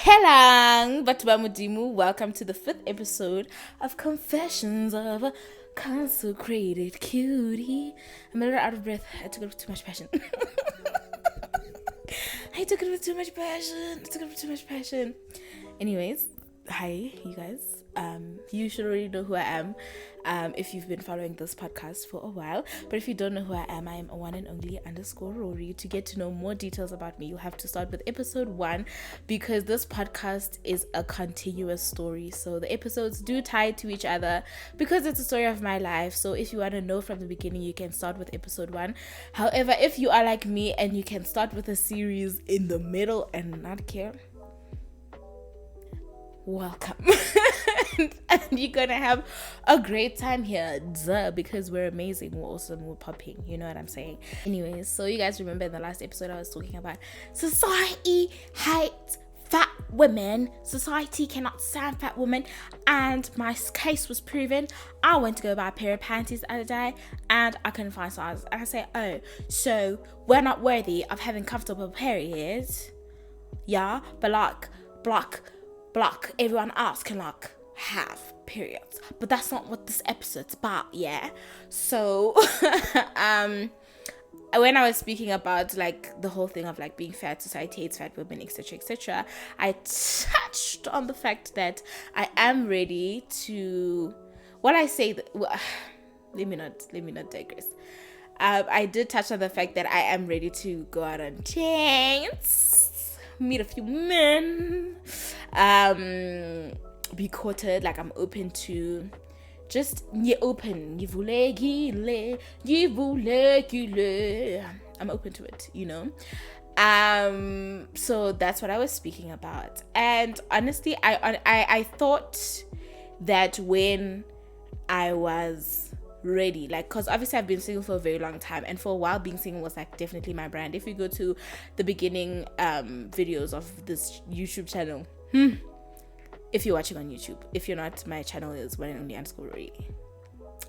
Heeelang, Batubamudimu. Welcome to the 5th episode of Confessions of a Consecrated Cutie. I'm a little out of breath. I took it with too much passion. Anyways, hi, you guys. You should already know who I am if you've been following this podcast for a while. But if you don't know who I am a one and only _Rory. To get to know more details about me, you'll have to start with episode 1 because this podcast is a continuous story. So the episodes do tie to each other because it's a story of my life. So if you want to know from the beginning, you can start with episode 1. However, if you are like me and you can start with a series in the middle and not care, welcome. and you're gonna have a great time here, because we're amazing, we're awesome, we're popping, you know what I'm saying. Anyways, so you guys remember in the last episode I was talking about society hates fat women, society cannot stand fat women, and my case was proven. I went to go buy a pair of panties the other day and I couldn't find size, and I say, oh, so we're not worthy of having comfortable periods, yeah, but like block everyone else can like have periods, but that's not what this episode's about. Yeah, so when I was speaking about like the whole thing of like being fat, society hates fat women, etc., I touched on the fact that I am ready to, let me not digress. I did touch on the fact that I am ready to go out on dates, meet a few men, be courted. Like, I'm open to just I'm open to it, you know. So that's what I was speaking about. And honestly, I thought that when I was ready, like, because obviously I've been single for a very long time, and for a while being single was like definitely my brand. If you go to the beginning videos of this YouTube channel, if you're watching on YouTube, if you're not, my channel is one and only _Rory.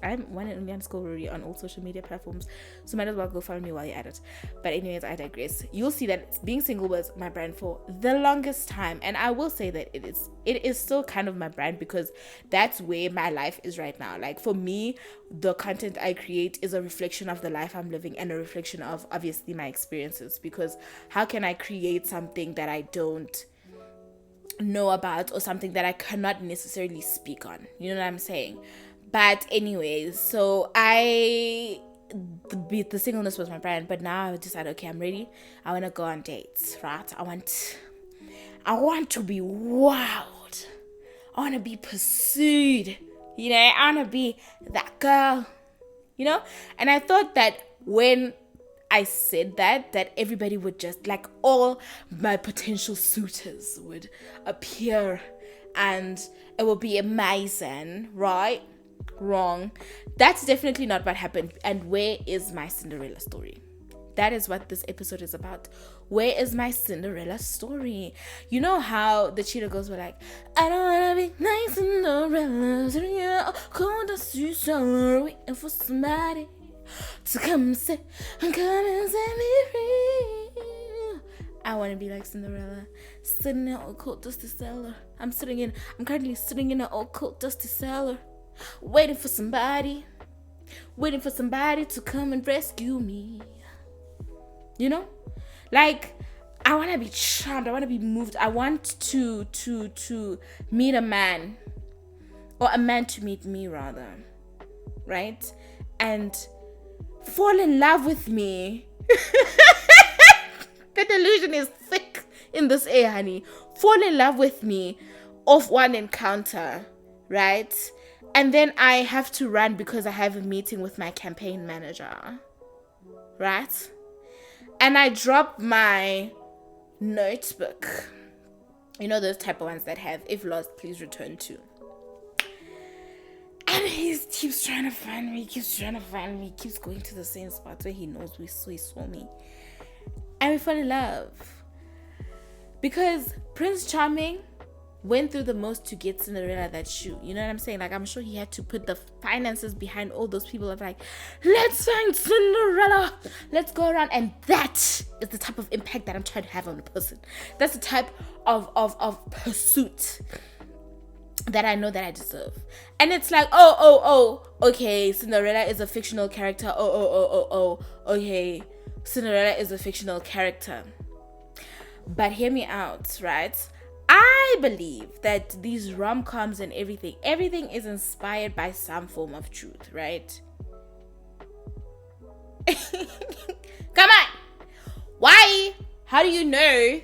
I'm one and only _Rory on all social media platforms, so might as well go follow me while you're at it. But anyways, I digress. You'll see that being single was my brand for the longest time, and I will say that it is still kind of my brand because that's where my life is right now. Like, for me, the content I create is a reflection of the life I'm living and a reflection of obviously my experiences, because how can I create something that I don't know about or something that I cannot necessarily speak on, you know what I'm saying? But anyways, so the singleness was my brand, but now I decided, okay, I'm ready. I want to go on dates, right? I want to be wild. I want to be pursued, you know. I want to be that girl, you know. And I thought that when I said that everybody would just, like, all my potential suitors would appear and it will be amazing, right? Wrong. That's definitely not what happened. And where is my Cinderella story? That is what this episode is about. Where is my Cinderella story? You know how the Cheetah girls were like, I don't wanna be like Cinderella, sitting here cold as you so, waiting for somebody to come and set me free. I want to be like Cinderella, sitting in an old cold dusty cellar. I'm currently sitting in an old cold dusty cellar, waiting for somebody to come and rescue me. You know, like, I want to be charmed, I want to be moved, I want to meet a man, or a man to meet me rather, right? And fall in love with me. The delusion is thick in this air, honey. Fall in love with me off one encounter, right? And then I have to run because I have a meeting with my campaign manager, right? And I drop my notebook, you know, those type of ones that have, if lost, please return to. And he keeps trying to find me, keeps going to the same spot where he knows he saw me. And we fall in love. Because Prince Charming went through the most to get Cinderella that shoe. You know what I'm saying? Like, I'm sure he had to put the finances behind all those people of like, let's find Cinderella, let's go around. And that is the type of impact that I'm trying to have on a person. That's the type of pursuit that I know that I deserve. And it's like, okay, Cinderella is a fictional character. Okay, Cinderella is a fictional character. But hear me out, right? I believe that these rom-coms and everything is inspired by some form of truth, right? Come on. Why? How do you know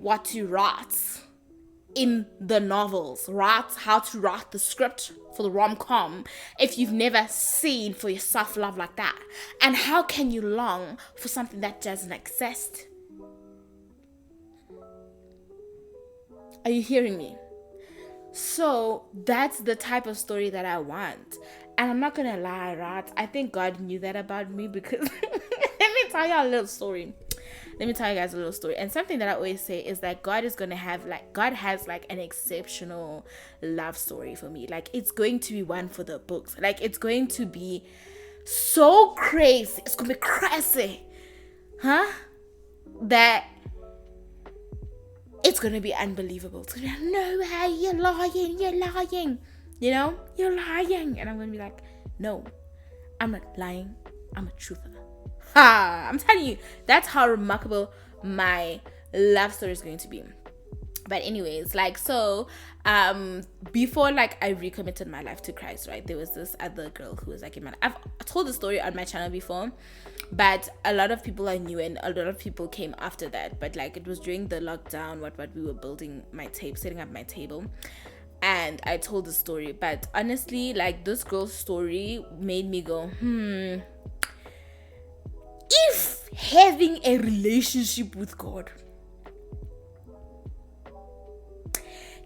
what to write in the novels, how to write the script for the rom-com if you've never seen for yourself love like that? And how can you long for something that doesn't exist? Are you hearing me? So that's the type of story that I want. And I'm not gonna lie, right? I think God knew that about me, because let me tell you a little story. Let me tell you guys a little story. And something that I always say is that God has like an exceptional love story for me. Like, it's going to be one for the books. Like, it's going to be so crazy. It's going to be crazy. That it's going to be unbelievable. It's going to be like, no way, you're lying. You know? You're lying. And I'm going to be like, no, I'm not lying. I'm a truther. I'm telling you, that's how remarkable my love story is going to be. But anyways, like, so before like I recommitted my life to Christ, right, there was this other girl who was like in my life. I've told the story on my channel before, but a lot of people I knew and a lot of people came after that. But like, it was during the lockdown, what we were building my setting up my table, and I told the story. But honestly, like, this girl's story made me go, if having a relationship with God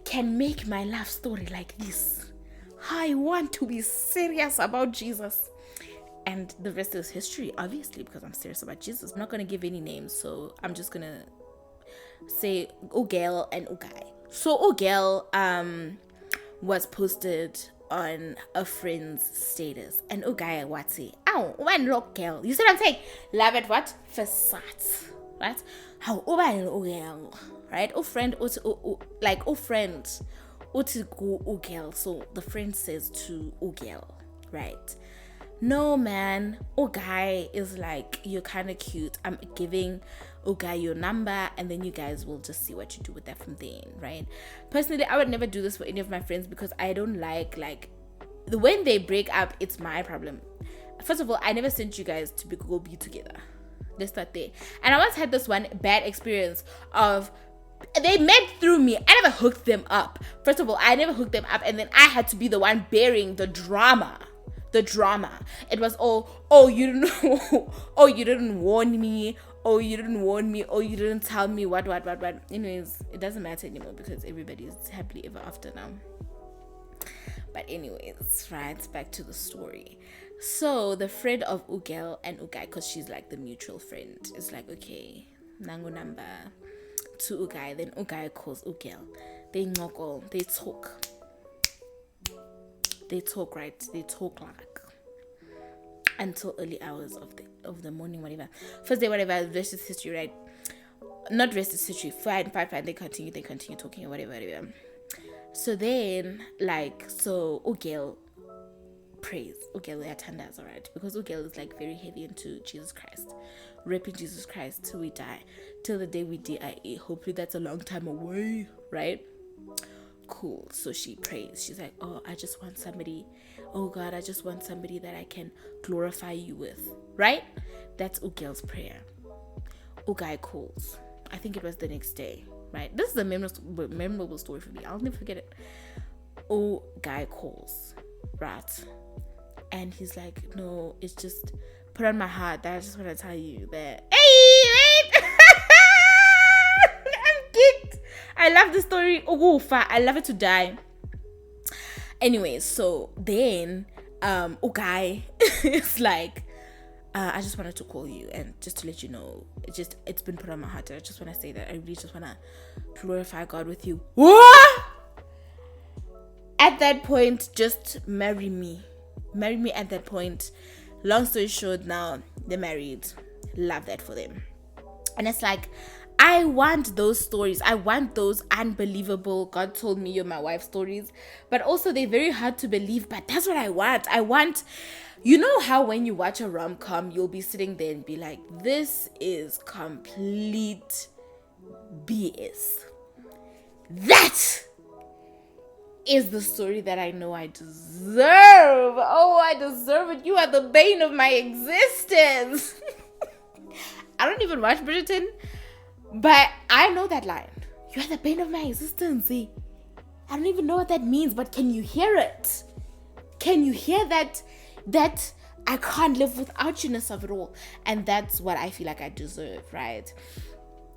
can make my life story like this, I want to be serious about Jesus. And the rest is history, obviously, because I'm serious about Jesus. I'm not going to give any names, so I'm just going to say Ogel and Ogai. So Ogel was posted on a friend's status, and Ogai Watsi, one look girl. You see what I'm saying? Love at what? First sight, right? How Ogel, right? Friend, Ogel. So the friend says to Ogel, right? No, man, Ogai is like, you're kind of cute. I'm giving Ogai your number, and then you guys will just see what you do with that from then, right? Personally, I would never do this for any of my friends, because I don't like when they break up, it's my problem. First of all, I never sent you guys to go be together. Let's start there. And I once had this one bad experience of, they met through me. I never hooked them up. First of all, I never hooked them up, and then I had to be the one bearing the drama. It was you didn't know. You didn't warn me. You didn't tell me what. Anyways, it doesn't matter anymore, because everybody's happily ever after now. But anyways, right, back to the story. So the friend of Ugel and Ugai, because she's like the mutual friend, is like, okay, nango number to Ugai. Then Ugai calls Ugel. They talk, right? They talk like until early hours of the morning, whatever. First day, whatever, rest is history, right? Not rest is history. Fine. They continue talking or whatever. So then, Ugel prays. Ugel attendas, alright? Because Ugel is like very heavy into Jesus Christ. Repping Jesus Christ till we die. Till the day we die. Hopefully that's a long time away, right? Cool. So she prays. She's like, I just want somebody. Oh God, I just want somebody that I can glorify you with, right? That's Ugel's prayer. Ugai calls. I think it was the next day, right? This is a memorable story for me. I'll never forget it. Ugai calls, right? And he's like, no, it's just put on my heart that I just want to tell you that, hey, wait! I'm geeked. I love the story. I love it to die. Anyways, so then Ugai is like, I just wanted to call you and just to let you know, it's been put on my heart. I just want to say that I really just want to glorify God with you. What? At that point, just marry me. Marry me at that point. Long story short, now they're married. Love that for them. And it's like, I want those stories. I want those unbelievable God told me you're my wife stories. But also they're very hard to believe. But that's what I want. I want, you know how when you watch a rom-com, you'll be sitting there and be like, this is complete BS. That is the story that I know I deserve. Oh, I deserve it. You are the bane of my existence. I don't even watch Bridgerton, but I know that line. You are the bane of my existence. I don't even know what that means, but can you hear it? Can you hear that I can't live without you-ness of it all? And that's what I feel like I deserve, right?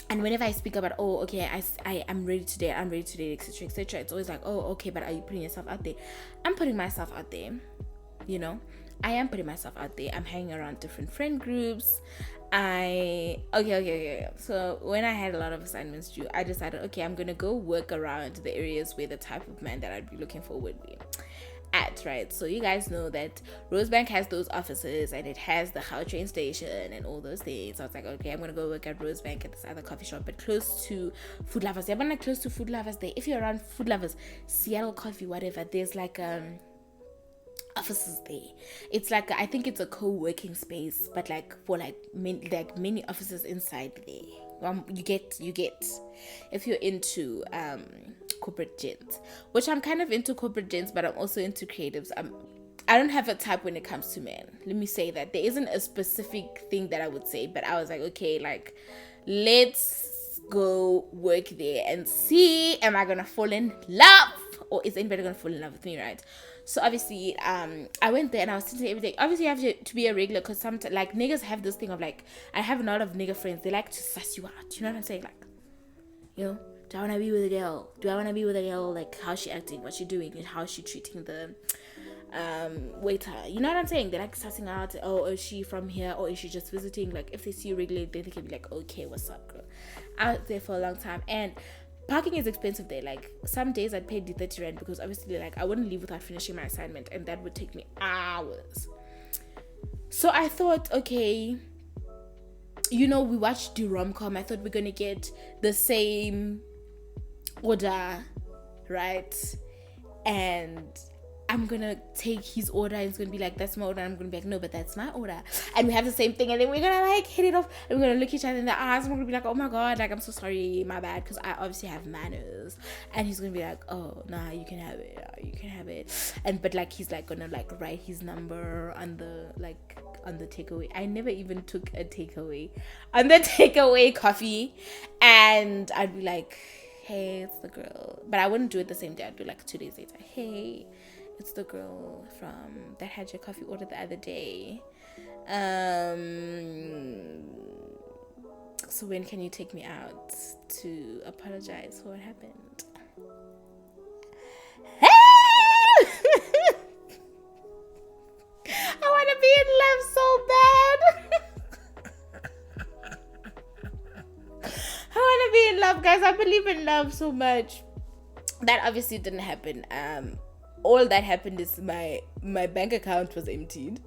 And whenever I speak about, oh, okay, I'm ready today, etc., etc., it's always like, oh, okay, but are you putting yourself out there? I'm putting myself out there, you know? I am putting myself out there. I'm hanging around different friend groups. Okay. So when I had a lot of assignments due, I decided, okay, I'm going to go work around the areas where the type of man that I'd be looking for would be at, right? So you guys know that Rosebank has those offices and it has the Gautrain train station and all those things. So I was like, okay, I'm gonna go work at Rosebank at this other coffee shop, but close to Food Lovers. Yeah, but not close to Food Lovers there. If you're around Food Lovers, Seattle Coffee, whatever, there's like offices there. It's like, I think it's a co-working space, but like for like many offices inside there. You get if you're into corporate gents, which I'm kind of into corporate gents, but I'm also into creatives. I don't have a type when it comes to men. Let me say that there isn't a specific thing that I would say, but I was like, okay, like let's go work there and see, am I gonna fall in love, or is anybody gonna fall in love with me, right? So obviously, I went there and I was sitting there every day. Obviously, you have to be a regular, because sometimes, like, niggas have this thing of, like, I have a lot of nigga friends. They like to suss you out. You know what I'm saying? Like, you know, do I want to be with a girl? Do I want to be with a girl? Like, how's she acting? What's she doing? And how's she treating the waiter? You know what I'm saying? They like sussing out, oh, is she from here? Or is she just visiting? Like, if they see you regularly, they can be like, okay, what's up, girl? I was there for a long time. And parking is expensive there. Like, some days I'd pay the 30 rand because obviously, like, I wouldn't leave without finishing my assignment, and that would take me hours. So I thought, okay, you know, we watched the rom-com. I thought we're gonna get the same order, right? And I'm gonna take his order and it's gonna be like, that's my order, and I'm gonna be like, no, but that's my order, and we have the same thing, and then we're gonna like hit it off, and we're gonna look each other in the eyes, and we're gonna be like, oh my god, like, I'm so sorry, my bad, because I obviously have manners, and he's gonna be like, oh nah, you can have it, and but like he's like gonna like write his number on the takeaway. I never even took a takeaway on the takeaway coffee, and I'd be like, hey, it's the girl, but I wouldn't do it the same day. I'd do like 2 days later, hey, it's the girl from that had your coffee order the other day. So when can you take me out to apologize for what happened? I want to be in love so bad. I want to be in love, guys. I believe in love so much. That obviously didn't happen. All that happened is my bank account was emptied.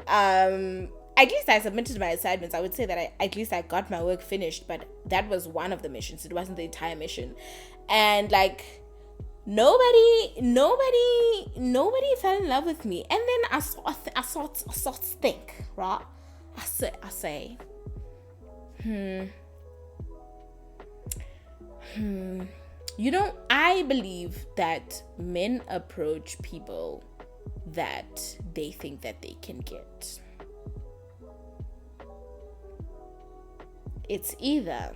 At least I submitted my assignments. I would say that at least I got my work finished, but that was one of the missions. It wasn't the entire mission. And like nobody fell in love with me. And then I sort of think, right? I say, You know, I believe that men approach people that they think that they can get. It's either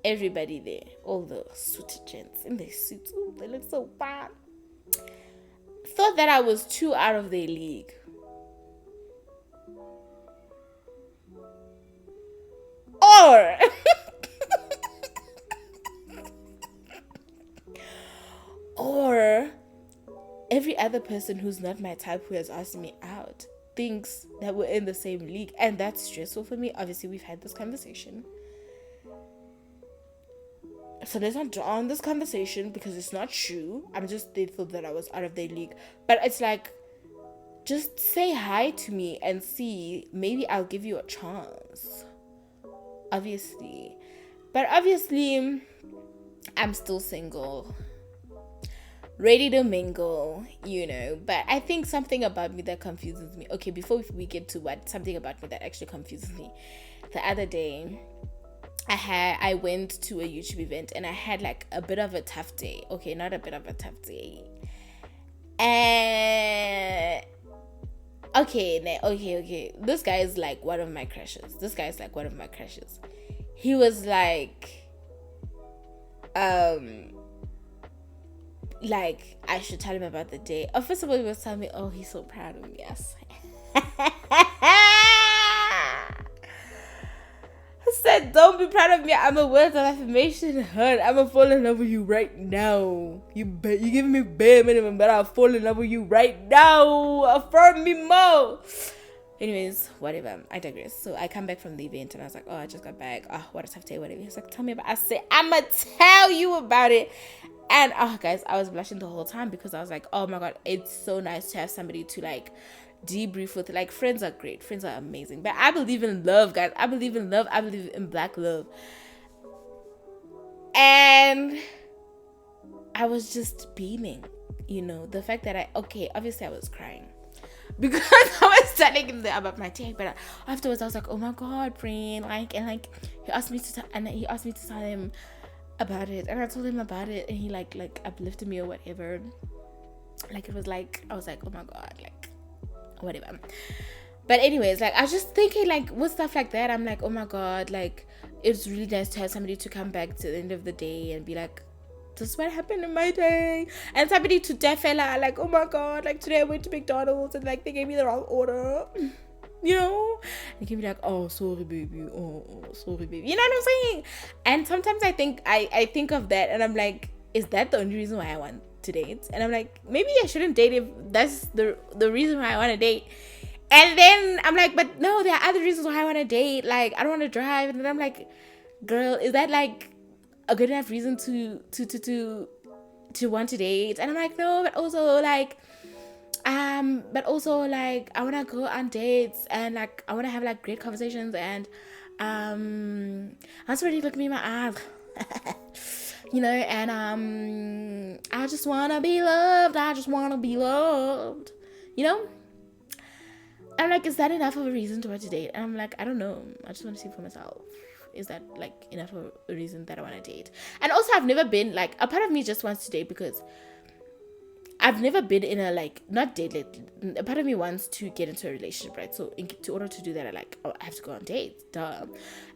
everybody there, all the suited gents in their suits, ooh, they look so bad, thought that I was too out of their league. Or or every other person who's not my type who has asked me out thinks that we're in the same league, and that's stressful for me. Obviously, we've had this conversation, so let's not draw on this conversation because it's not true. I'm just thankful that I was out of their league. But it's like, just say hi to me and see, maybe I'll give you a chance. Obviously. But obviously, I'm still single, ready to mingle, But I think something about me that confuses me. Okay, before we get to something about me that actually confuses me. The other day, I went to a YouTube event and I had like a bit of a tough day. Okay, not a bit of a tough day. And okay. This guy is like one of my crushes. He was like I should tell him about the day. Oh, first of all, he was telling me, oh, he's so proud of me. Yes. I said, don't be proud of me. I'm a word of affirmation, hun. I'm gonna fall in love with you right now. You giving me bare minimum, but I'll fall in love with you right now. Affirm me more. Anyways, whatever. I digress. So I come back from the event and I was like, oh, I just got back. Oh, what a tough day, whatever. He's like, tell me about it. I said, I'ma tell you about it. And guys, I was blushing the whole time because I was like, oh my God, it's so nice to have somebody to like debrief with. Like, friends are great, friends are amazing, but I believe in love, guys. I believe in black love. And I was just beaming, the fact that obviously I was crying because I was telling him about my day, but afterwards I was like, oh my God, friend, he asked me to tell him about it, and I told him about it, and he like uplifted me or whatever. Like, it was like, I was like, oh my God, like, whatever. But anyways, like, I was just thinking, like, with stuff like that, I'm like, oh my God, like, it's really nice to have somebody to come back to the end of the day and be like, this is what happened in my day, and somebody to defela, like, oh my God, like, today I went to McDonald's and like they gave me the wrong order, and can be like, oh, sorry baby, oh, sorry baby, you know what I'm saying? And sometimes I think of that and I'm like, is that the only reason why I want to date? And I'm like, maybe I shouldn't date if that's the reason why I want to date. And then I'm like, but no, there are other reasons why I want to date. Like, I don't want to drive. And then I'm like, girl, is that like a good enough reason to want to date? And I'm like, no, but also like I want to go on dates and like I want to have like great conversations, and that's really look me in my eyes. And I just want to be loved. I'm like, is that enough of a reason to want to date? And I'm like, I don't know. I just want to see for myself. Is that like enough of a reason that I want to date? And also, I've never been like, a part of me just wants to date because I've never been in a like, not date, like, a part of me wants to get into a relationship, right? So in order to do that, I have to go on dates. Duh.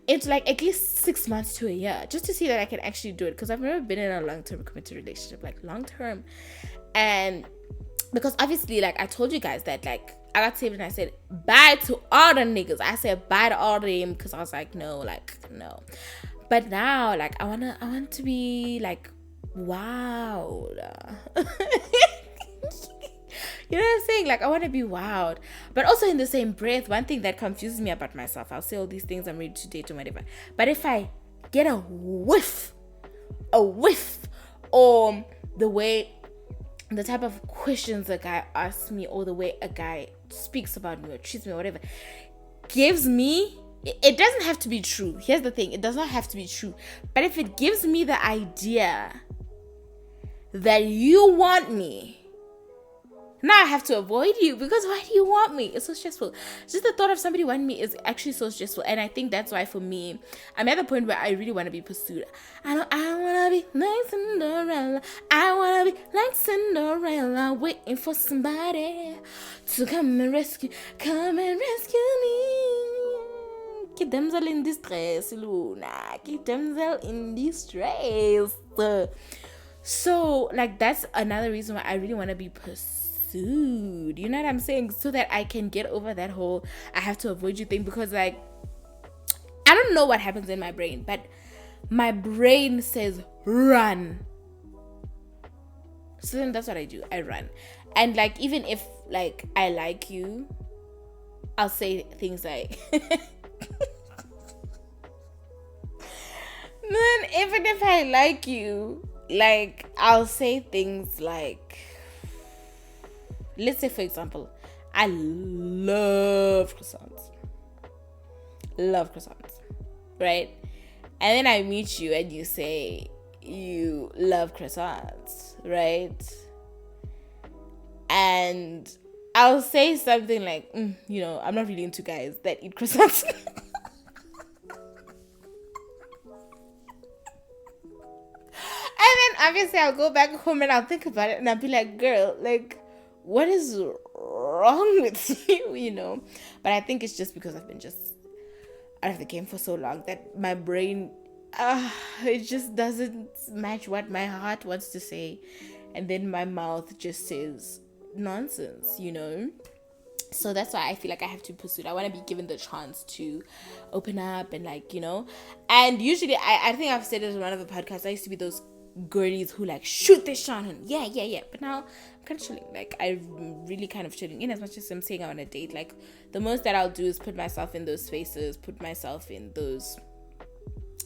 It's like at least 6 months to a year just to see that I can actually do it, because I've never been in a long-term committed relationship, like long-term. And because obviously, like I told you guys that like I got saved and I said bye to all the niggas. I said bye to all of them because I was like, no. But now, like I want to be like, wow. You know what I'm saying? Like, I want to be wowed. But also in the same breath, one thing that confuses me about myself, I'll say all these things, I'm ready to date or whatever. But if I get a whiff, or the type of questions a guy asks me, or the way a guy speaks about me or treats me or whatever, gives me, it doesn't have to be true. Here's the thing, it does not have to be true. But if it gives me the idea that you want me, now I have to avoid you, because why do you want me? It's so stressful. Just the thought of somebody wanting me is actually so stressful. And I think that's why for me, I'm at the point where I really want to be pursued. I want to be like Cinderella. I want to be like Cinderella, waiting for somebody to come and rescue me. Get damsel in distress, Luna. Get damsel in distress. So, like, that's another reason why I really want to be pursued. You know what I'm saying? So that I can get over that whole I have to avoid you thing, because like I don't know what happens in my brain, but my brain says run. So then that's what I do. I run. And like, even if like I like you, I'll say things like, man, even if I like you, like, I'll say things like, let's say, for example, I love croissants. Love croissants. Right? And then I meet you and you say you love croissants. Right? And I'll say something like, you know, I'm not really into guys that eat croissants. And then obviously I'll go back home and I'll think about it and I'll be like, girl, like, what is wrong with you, you know? But I think it's just because I've been just out of the game for so long that my brain, it just doesn't match what my heart wants to say. And then my mouth just says nonsense, you know? So that's why I feel like I have to pursue it. I want to be given the chance to open up and, like, you know. And usually, I think I've said it in one of the podcasts, I used to be those girlies who like shoot this shot and yeah. But now I'm kind of chilling. Like, I'm really kind of chilling. In as much as I'm saying I want to date, like, the most that I'll do is put myself in those spaces, put myself in those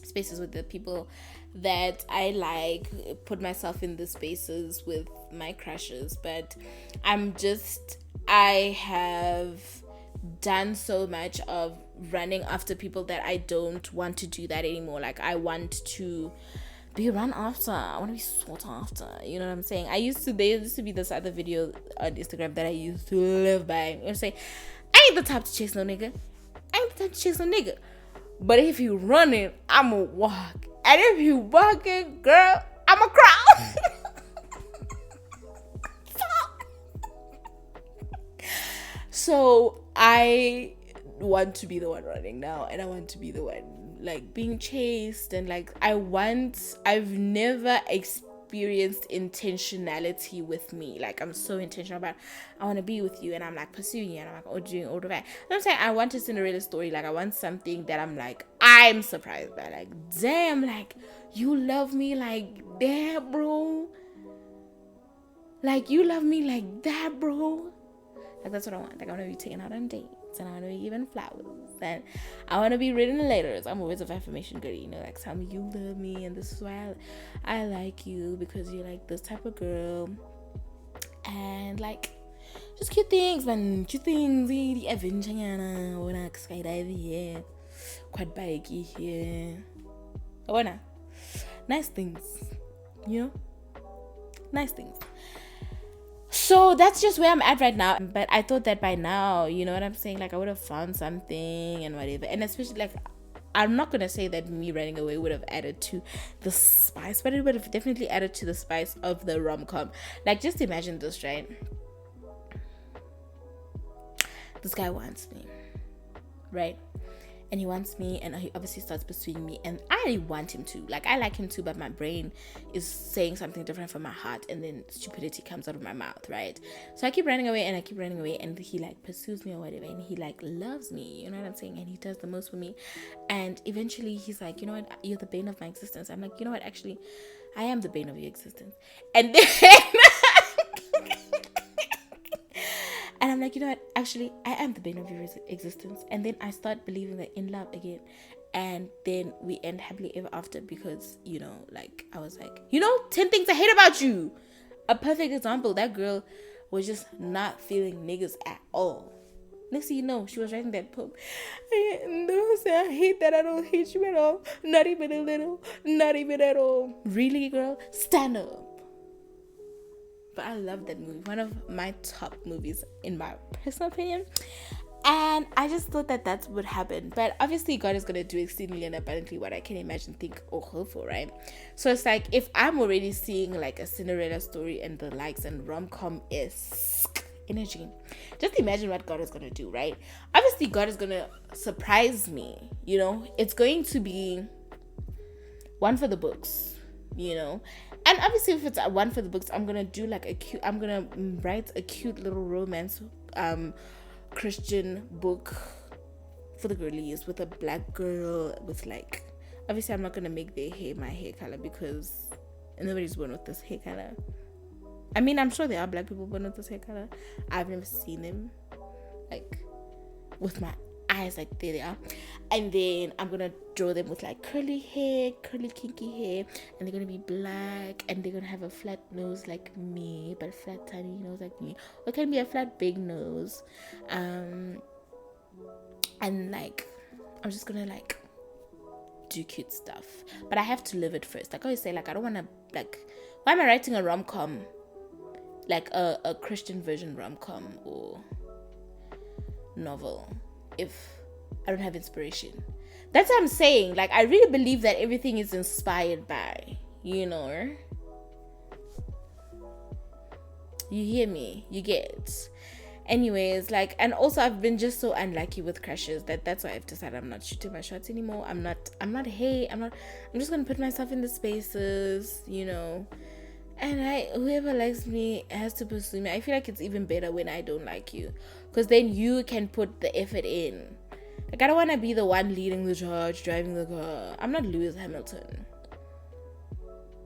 spaces with the people that I like, put myself in the spaces with my crushes. But I have done so much of running after people that I don't want to do that anymore. Like, I want to be run after. I want to be sought after. You know what I'm saying? There used to be this other video on Instagram that I used to live by. I would say, I ain't the type to chase no nigga. But if you running, I'ma walk. And if you walking, girl, I'ma crawl. So I want to be the one running now, and I want to be the one like being chased, and like I've never experienced intentionality with me. Like, I'm so intentional about I want to be with you, and I'm like pursuing you, and I'm like doing all of that. I'm saying I want a Cinderella story. Like, I want something that I'm surprised by. Like, damn, like, you love me like that, bro. Like, you love me like that, bro. Like, that's what I want. Like, I want to be taken out on dates, and I want to be given flowers, and I want to be written in letters. I'm a words of affirmation girl, you know, like, tell me you love me, and this is why I like you, because you're like this type of girl, and like, just cute things, man, the adventure, wanna skydive here, quad bike here, I wanna nice things, you know, nice things. So that's just where I'm at right now. But I thought that by now, you know what I'm saying? Like, I would have found something and whatever. And especially, like, I'm not going to say that me running away would have added to the spice, but it would have definitely added to the spice of the rom-com. Like, just imagine this, right? This guy wants me, right? And he wants me, and he obviously starts pursuing me, and I want him to. Like, I like him too, but my brain is saying something different from my heart, and then stupidity comes out of my mouth, right? So I keep running away, and he like pursues me or whatever, and he like loves me, you know what I'm saying? And he does the most for me, and eventually he's like, you know what? You're the bane of my existence. I'm like, you know what? Actually, I am the bane of your existence. And then and I'm like, you know what? Actually, I am the bane of your existence. And then I start believing that in love again. And then we end happily ever after because, you know, like, I was like, you know, 10 things I hate about you. A perfect example. That girl was just not feeling niggas at all. Next thing you know, she was writing that poem. I hate that I don't hate you at all. Not even a little. Not even at all. Really, girl? Stand up. But I love that movie. One of my top movies, in my personal opinion. And I just thought that that's what happened. But obviously, God is going to do exceedingly and abundantly what I can imagine, think, or hope for, right? So it's like, if I'm already seeing like a Cinderella story and the likes and rom-com-esque energy, just imagine what God is going to do, right? Obviously, God is going to surprise me, you know? It's going to be one for the books, you know? And obviously, if it's one for the books, I'm gonna do like I'm gonna write a cute little romance Christian book for the girlies with a black girl with like, obviously I'm not gonna make my hair color because nobody's born with this hair color. I mean, I'm sure there are black people born with this hair color. I've never seen them. Like, with my eyes, like there they are. And then I'm gonna draw them with like curly hair, curly kinky hair, and they're gonna be black, and they're gonna have a flat nose like me, but flat tiny nose like me, or it can be a flat big nose. And like I'm just gonna like do cute stuff, but I have to live it first. Like I always say, like I don't want to, like, why am I writing a rom-com, like a Christian version rom-com or novel, if I don't have inspiration? That's what I'm saying. Like I really believe that everything is inspired by, you know, you hear me, you get. Anyways, like, and also I've been just so unlucky with crushes that's why I've decided I'm not shooting my shots anymore. I'm just gonna put myself in the spaces, you know, and whoever likes me has to pursue me. I feel like it's even better when I don't like you, because then you can put the effort in. Like I don't want to be the one leading the charge, driving the car. I'm not Lewis Hamilton.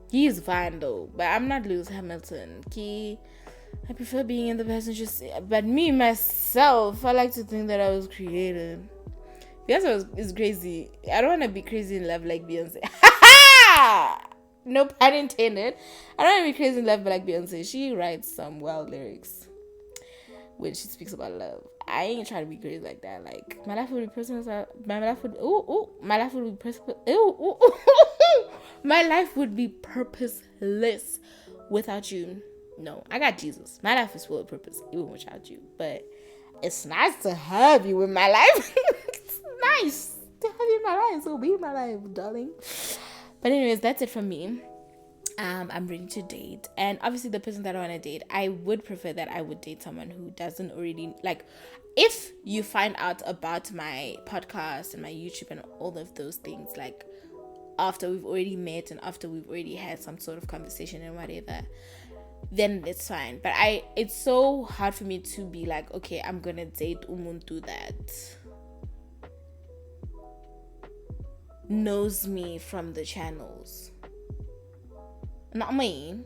He's fine though, but I'm not Lewis Hamilton. I prefer being in the passenger seat. But me, myself, I like to think that I was created. Beyonce is crazy. I don't want to be crazy in love like Beyonce. No pun intended. I don't want to be crazy in love like Beyonce. She writes some wild lyrics when she speaks about love. I ain't trying to be crazy like that. Like, my life would be personal. My life would be personal. My life would be purposeless without you. No, I got Jesus. My life is full of purpose, even without you. But it's nice to have you in my life. It's nice to have you in my life. So be in my life, darling. But anyways, that's it from me. I'm ready to date. And obviously the person that I want to date, I would prefer that I would date someone who doesn't already, like, if you find out about my podcast and my YouTube and all of those things, like, after we've already met and after we've already had some sort of conversation and whatever, then it's fine. But it's so hard for me to be like, okay, I'm gonna date umuntu that knows me from the channels. Not me.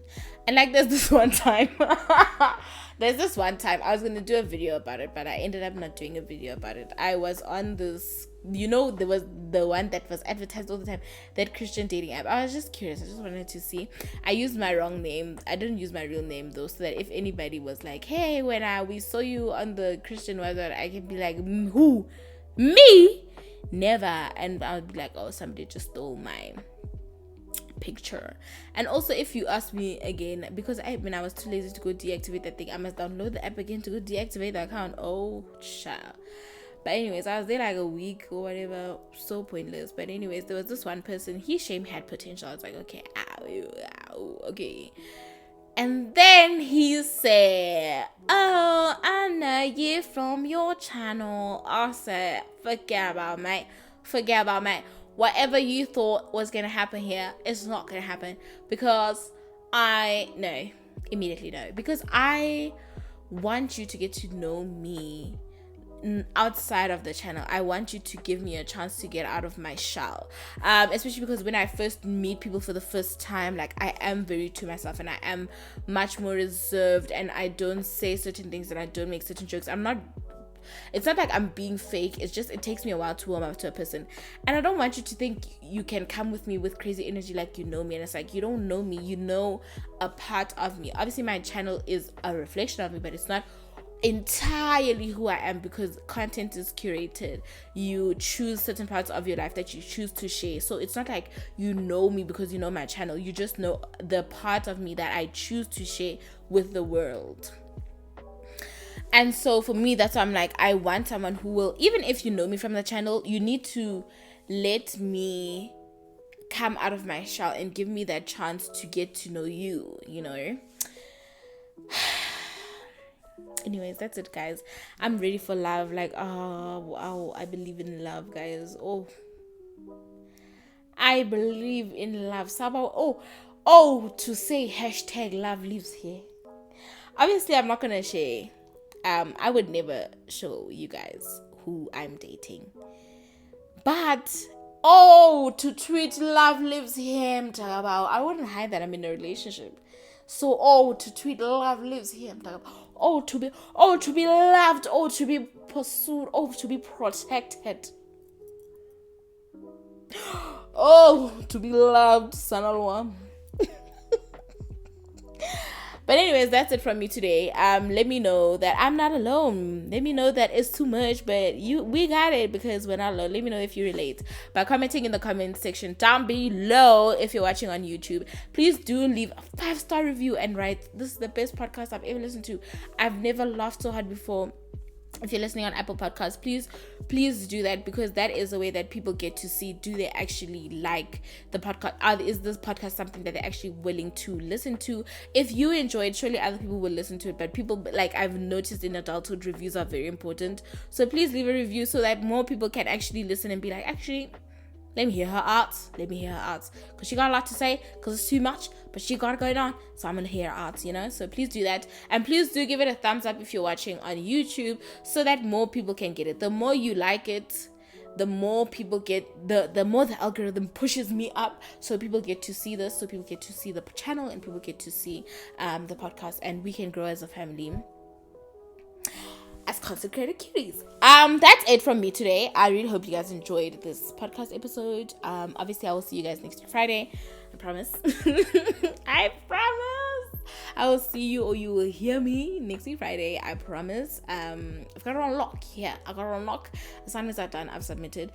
And like there's this one time I was gonna do a video about it, but I ended up not doing a video about it. I was on this, you know, there was the one that was advertised all the time, that Christian dating app. I was just curious. I just wanted to see. I used my wrong name. I didn't use my real name though, so that if anybody was like, hey, when we saw you on the Christian website, I can be like, who? Me? Never. And I would be like, oh, somebody just stole my picture. And also, if you ask me again, because I was too lazy to go deactivate that thing, I must download the app again to go deactivate the account. Oh child. But anyways, I was there like a week or whatever, so pointless. But anyways, there was this one person, his shame had potential. I was like, okay, okay. And then he said, oh, I know you from your channel. I said, forget about mate. Whatever you thought was going to happen here, it's not going to happen. Because immediately no. Because I want you to get to know me outside of the channel. I want you to give me a chance to get out of my shell, especially because when I first meet people for the first time, like, I am very to myself and I am much more reserved, and I don't say certain things and I don't make certain jokes. It's not like I'm being fake. It's just, it takes me a while to warm up to a person, and I don't want you to think you can come with me with crazy energy like you know me. And it's like, you don't know me, you know a part of me. Obviously my channel is a reflection of me, but it's not entirely who I am, because content is curated. You choose certain parts of your life that you choose to share. So it's not like you know me because you know my channel. You just know the part of me that I choose to share with the world. And so for me, that's why I'm like, I want someone who will, even if you know me from the channel, you need to let me come out of my shell and give me that chance to get to know you, you know. Anyways, that's it, guys. I'm ready for love. Like, oh wow, I believe in love, guys. Oh, I believe in love. Sabo, to say hashtag love lives here. Obviously, I'm not gonna share. I would never show you guys who I'm dating. But to tweet love lives here, I'm talking about. I wouldn't hide that I'm in a relationship. So to tweet love lives here, I'm talking about. To be loved, to be pursued, oh, to be protected, oh, to be loved, Sanalwa. But anyways, that's it from me today. Let me know that I'm not alone. Let me know that it's too much, but we got it because we're not alone. Let me know if you relate by commenting in the comment section down below. If you're watching on YouTube, please do leave a 5-star review and write, "This is the best podcast I've ever listened to. I've never laughed so hard before." If you're listening on Apple Podcasts, please do that, because that is a way that people get to see, do they actually like the podcast? Is this podcast something that they're actually willing to listen to? If you enjoy it, surely other people will listen to it. But people, like I've noticed in adulthood, reviews are very important. So please leave a review so that more people can actually listen and be like, actually, let me hear her out. Because she got a lot to say, because it's too much, but she got it going on. So I'm going to hear her out, So please do that. And please do give it a thumbs up if you're watching on YouTube, so that more people can get it. The more you like it, the more people get, the more the algorithm pushes me up. So people get to see this. So people get to see the channel, and people get to see the podcast. And we can grow as a family, as content creator cuties. That's it from me today. I really hope you guys enjoyed this podcast episode. Obviously I will see you guys next Friday. I promise. I promise. I will see you, or you will hear me next week Friday. I promise. I've got it on lock. Yeah, I got it on lock. Assignments are done. I've submitted,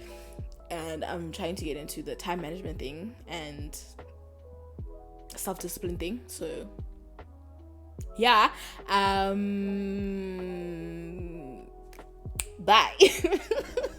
and I'm trying to get into the time management thing and self-discipline thing. So yeah. Bye.